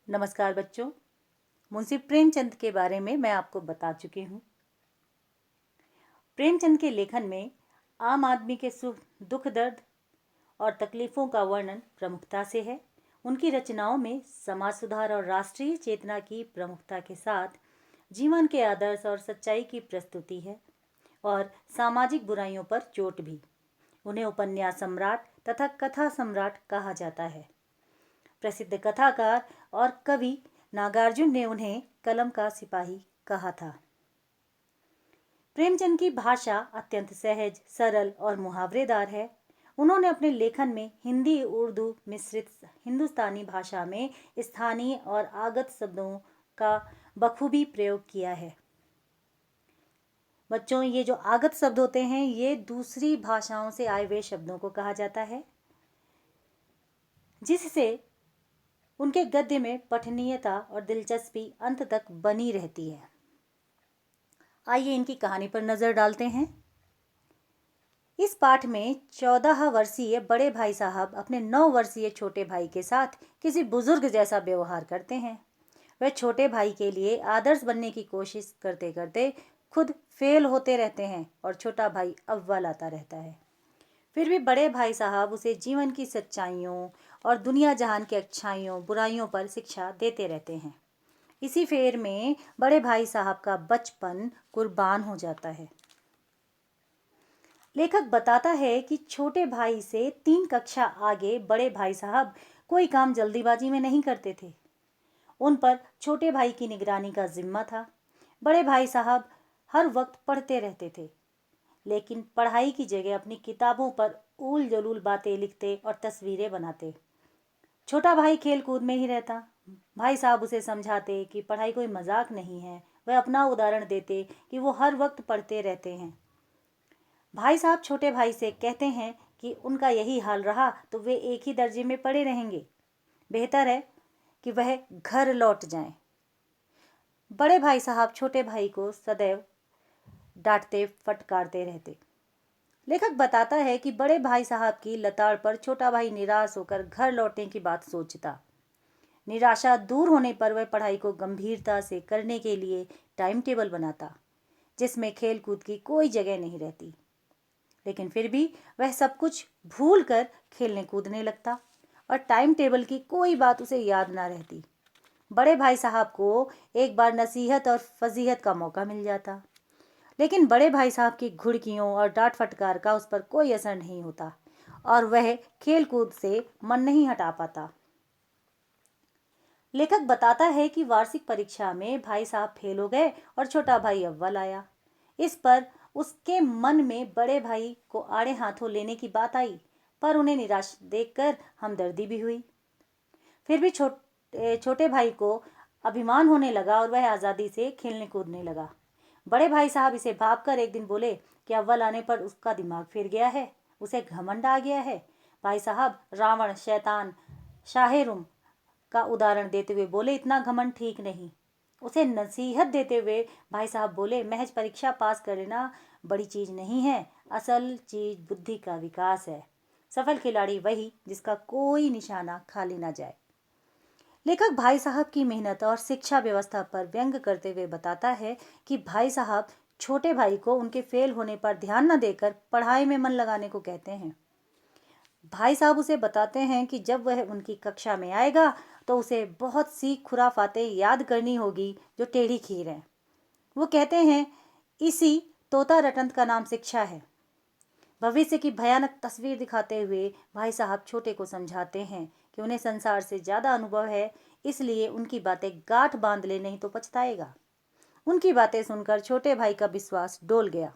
नमस्कार बच्चों। मुंशी प्रेमचंद के बारे में मैं आपको बता चुकी हूँ। प्रेमचंद के लेखन में आम आदमी के सुख दुख दर्द और तकलीफ़ों का वर्णन प्रमुखता से है। उनकी रचनाओं में समाज सुधार और राष्ट्रीय चेतना की प्रमुखता के साथ जीवन के आदर्श और सच्चाई की प्रस्तुति है और सामाजिक बुराइयों पर चोट भी। उन्हें उपन्यास सम्राट तथा कथा सम्राट कहा जाता है। प्रसिद्ध कथाकार और कवि नागार्जुन ने उन्हें कलम का सिपाही कहा था। प्रेमचंद की भाषा अत्यंत सहज, सरल और मुहावरेदार है। उन्होंने अपने लेखन में हिंदी, उर्दू मिश्रित हिंदुस्तानी भाषा में स्थानीय और आगत शब्दों का बखूबी प्रयोग किया है। बच्चों, ये जो आगत शब्द होते हैं ये दूसरी भाषाओं से आए हुए शब्दों को कहा जाता है, जिससे उनके गद्य में पठनीयता और दिलचस्पी अंत तक बनी रहती है। आइए इनकी कहानी पर नजर डालते हैं। इस पाठ में 14 वर्षीय बड़े भाई साहब अपने 9 वर्षीय छोटे भाई के साथ किसी बुजुर्ग जैसा व्यवहार करते हैं। वह छोटे भाई के लिए आदर्श बनने की कोशिश करते करते खुद फेल होते रहते हैं और छोटा भाई अव्वल आता रहता है। फिर भी बड़े भाई साहब उसे जीवन की सच्चाइयों और दुनिया जहान की अच्छाइयों बुराइयों पर शिक्षा देते रहते हैं। इसी फेर में बड़े भाई साहब का बचपन कुर्बान हो जाता है। लेखक बताता है कि छोटे भाई से 3 कक्षा आगे बड़े भाई साहब कोई काम जल्दीबाजी में नहीं करते थे। उन पर छोटे भाई की निगरानी का जिम्मा था। बड़े भाई साहब हर वक्त पढ़ते रहते थे, लेकिन पढ़ाई की जगह अपनी किताबों पर ऊल जलूल बातें लिखते और तस्वीरें बनाते। छोटा भाई खेल कूद में ही रहता। भाई साहब उसे समझाते कि पढ़ाई कोई मजाक नहीं है। वह अपना उदाहरण देते कि वो हर वक्त पढ़ते रहते हैं। भाई साहब छोटे भाई से कहते हैं कि उनका यही हाल रहा तो वे एक ही दर्जे में पड़े रहेंगे। बेहतर है कि वह घर लौट जाएं। बड़े भाई साहब छोटे भाई को सदैव डांटते फटकारते रहते। लेखक बताता है कि बड़े भाई साहब की लताड़ पर छोटा भाई निराश होकर घर लौटने की बात सोचता। निराशा दूर होने पर वह पढ़ाई को गंभीरता से करने के लिए टाइम टेबल बनाता, जिसमें खेल कूद की कोई जगह नहीं रहती। लेकिन फिर भी वह सब कुछ भूल कर खेलने कूदने लगता और टाइम टेबल की कोई बात उसे याद ना रहती। बड़े भाई साहब को एक बार नसीहत और फजीहत का मौका मिल जाता, लेकिन बड़े भाई साहब की घुड़कियों और डांट फटकार का उस पर कोई असर नहीं होता और वह खेल कूद से मन नहीं हटा पाता। लेखक बताता है कि वार्षिक परीक्षा में भाई साहब फेल हो गए और छोटा भाई अव्वल आया। इस पर उसके मन में बड़े भाई को आड़े हाथों लेने की बात आई, पर उन्हें निराश देखकर हमदर्दी भी हुई। फिर भी छोटे भाई को अभिमान होने लगा और वह आज़ादी से खेलने कूदने लगा। बड़े भाई साहब इसे भांपकर एक दिन बोले कि अव्वल आने पर उसका दिमाग फिर गया है, उसे घमंड आ गया है। भाई साहब रावण, शैतान, शाहेरुम का उदाहरण देते हुए बोले, इतना घमंड ठीक नहीं। उसे नसीहत देते हुए भाई साहब बोले, महज परीक्षा पास कर लेना बड़ी चीज नहीं है, असल चीज बुद्धि का विकास है। सफल खिलाड़ी वही जिसका कोई निशाना खाली ना जाए। लेखक भाई साहब की मेहनत और शिक्षा व्यवस्था पर व्यंग करते हुए बताता है कि भाई साहब छोटे भाई को उनके फेल होने पर ध्यान न देकर पढ़ाई में मन लगाने को कहते हैं। भाई साहब उसे बताते हैं कि जब वह उनकी कक्षा में आएगा तो उसे बहुत सी खुराफातें याद करनी होगी जो टेढ़ी खीर हैं। वो कहते हैं, इसी तोता रटंत का नाम शिक्षा है। भविष्य की भयानक तस्वीर दिखाते हुए भाई साहब छोटे को समझाते हैं कि उन्हें संसार से ज्यादा अनुभव है, इसलिए उनकी बातें गांठ बांध ले, नहीं तो पछताएगा। उनकी बातें सुनकर छोटे भाई का विश्वास डोल गया,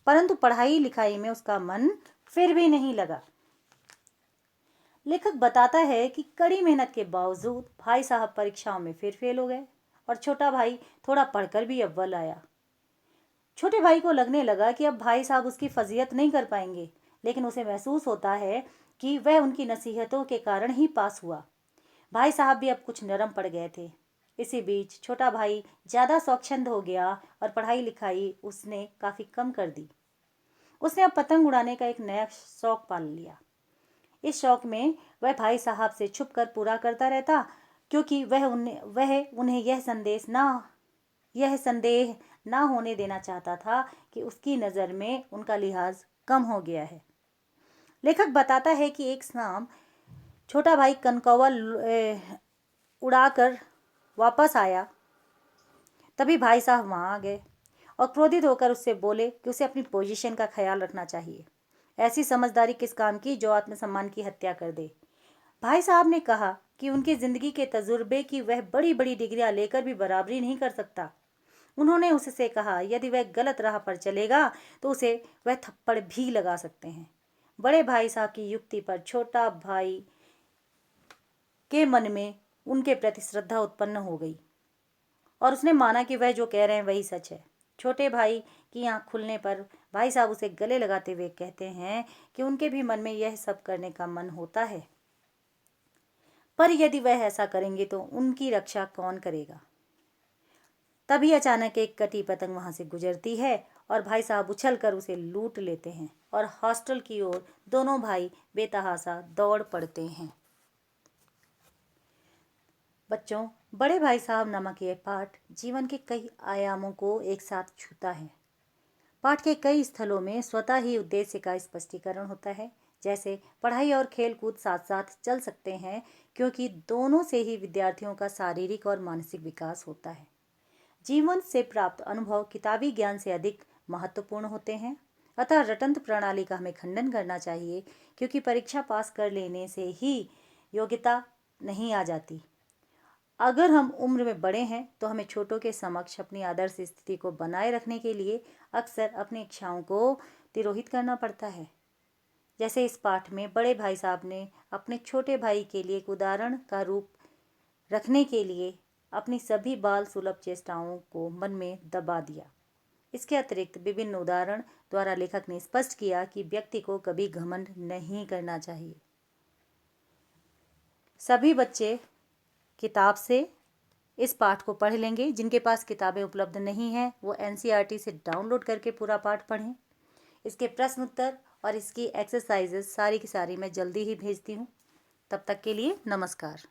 परंतु पढ़ाई लिखाई में उसका मन फिर भी नहीं लगा। लेखक बताता है कि कड़ी मेहनत के बावजूद भाई साहब परीक्षाओं में फिर फेल हो गए और छोटा भाई थोड़ा पढ़कर भी अव्वल आया। छोटे भाई को लगने लगा कि अब भाई साहब उसकी फजीयत नहीं कर पाएंगे, लेकिन उसे महसूस होता है कि वह उनकी नसीहतों के कारण ही पास हुआ। भाई साहब भी अब कुछ नरम पड़ गए थे। इसी बीच छोटा भाई ज्यादा स्वच्छंद हो गया और पढ़ाई लिखाई उसने काफी कम कर दी। उसने अब पतंग उड़ाने का एक नया शौक पाल लिया। इस शौक में वह भाई साहब से छुपकर पूरा करता रहता, क्योंकि वह उन्हें यह संदेह ना होने देना चाहता था कि उसकी नज़र में उनका लिहाज कम हो गया है। लेखक बताता है कि एक शाम छोटा भाई कनकौवा उड़ाकर वापस आया। तभी भाई साहब वहाँ आ गए और क्रोधित होकर उससे बोले कि उसे अपनी पोजीशन का ख्याल रखना चाहिए। ऐसी समझदारी किस काम की जो आत्मसम्मान की हत्या कर दे। भाई साहब ने कहा कि उनकी जिंदगी के तजुर्बे की वह बड़ी बड़ी डिग्रियां लेकर भी बराबरी नहीं कर सकता। उन्होंने उससे कहा यदि वह गलत राह पर चलेगा तो उसे वह थप्पड़ भी लगा सकते हैं। बड़े भाई साहब की युक्ति पर छोटा भाई के मन में उनके प्रति श्रद्धा उत्पन्न हो गई और उसने माना कि वह जो कह रहे हैं वही सच है। छोटे भाई की आंख खुलने पर भाई साहब उसे गले लगाते हुए कहते हैं कि उनके भी मन में यह सब करने का मन होता है, पर यदि वह ऐसा करेंगे तो उनकी रक्षा कौन करेगा। तभी अचानक एक कटी पतंग वहां से गुजरती है और भाई साहब उछलकर उसे लूट लेते हैं और हॉस्टल की ओर दोनों भाई बेतहासा दौड़ पड़ते हैं। बच्चों, बड़े भाई साहब नामक यह पाठ जीवन के कई आयामों को एक साथ छूता है। पाठ के कई स्थलों में स्वतः ही उद्देश्य का स्पष्टीकरण होता है, जैसे पढ़ाई और खेल कूद साथ साथ चल सकते हैं क्योंकि दोनों से ही विद्यार्थियों का शारीरिक और मानसिक विकास होता है। जीवन से प्राप्त अनुभव किताबी ज्ञान से अधिक महत्वपूर्ण होते हैं। अतः रटंत प्रणाली का हमें खंडन करना चाहिए क्योंकि परीक्षा पास कर लेने से ही योग्यता नहीं आ जाती। अगर हम उम्र में बड़े हैं तो हमें छोटों के समक्ष अपनी आदर्श स्थिति को बनाए रखने के लिए अक्सर अपनी इच्छाओं को तिरोहित करना पड़ता है। जैसे इस पाठ में बड़े भाई साहब ने अपने छोटे भाई के लिए एक उदाहरण का रूप रखने के लिए अपनी सभी बाल सुलभ चेष्टाओं को मन में दबा दिया। इसके अतिरिक्त विभिन्न उदाहरण द्वारा लेखक ने स्पष्ट किया कि व्यक्ति को कभी घमंड नहीं करना चाहिए। सभी बच्चे किताब से इस पाठ को पढ़ लेंगे। जिनके पास किताबें उपलब्ध नहीं हैं वो NCERT से डाउनलोड करके पूरा पाठ पढ़ें। इसके प्रश्न उत्तर और इसकी एक्सरसाइजेस सारी की सारी मैं जल्दी ही भेजती हूँ। तब तक के लिए नमस्कार।